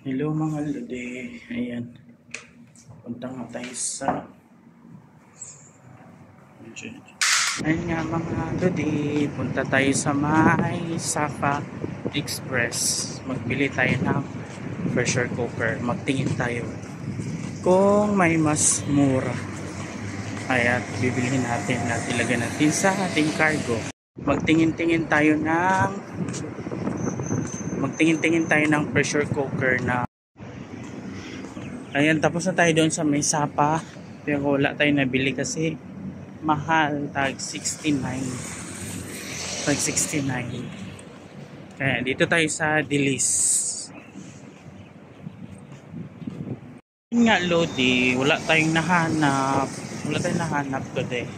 Hello mga lode, ayan, punta nga tayo sa ayun nga mga lode, punta tayo sa may Sapa Express, magbili tayo ng pressure cooker, magtingin tayo kung may mas mura, kaya bibilihin natin at ilagay natin sa ating cargo. Magtingin-tingin tayo ng pressure cooker na ayan, tapos na tayo doon sa may Sapa, pero wala tayo nabili kasi mahal, tag 69, kaya dito tayo sa Dilis. Yun nga Lodi, wala tayong nahanap today.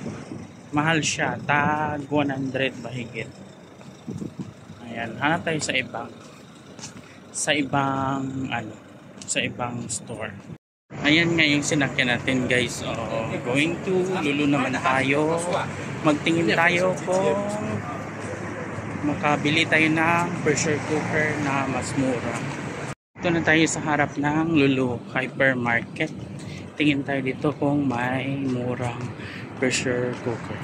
Mahal siya, tag 100 mahigit. Ayan, hanap tayo sa ibang store. Ayan nga yung sinakyan natin guys. Going to Lulu naman tayo. Magtingin tayo kung makabili tayo ng pressure cooker na mas mura. Ito na tayo sa harap ng Lulu Hypermarket. Tingin tayo dito kung may murang pressure cooker.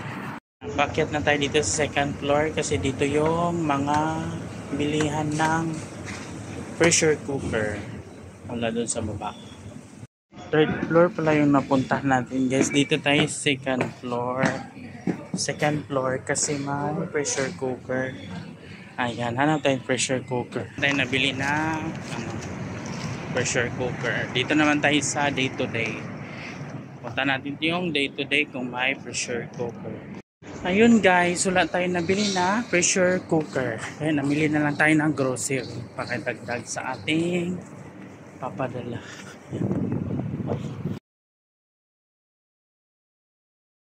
Pakyat na tayo dito sa second floor kasi dito yung mga bilihan ng pressure cooker. Wala doon sa baba. Third floor pala yung napuntahan natin guys. Dito tayo second floor kasi may pressure cooker. Ayan, hanap tayong pressure cooker. Tayo nabili na pressure cooker. Dito naman tayo sa day to day. Punta natin yung day to day kung may pressure cooker. Ayun guys, wala tayo nabili na pressure cooker. Kaya namili na lang tayo ng grocery. Pakidagdag sa ating papadala.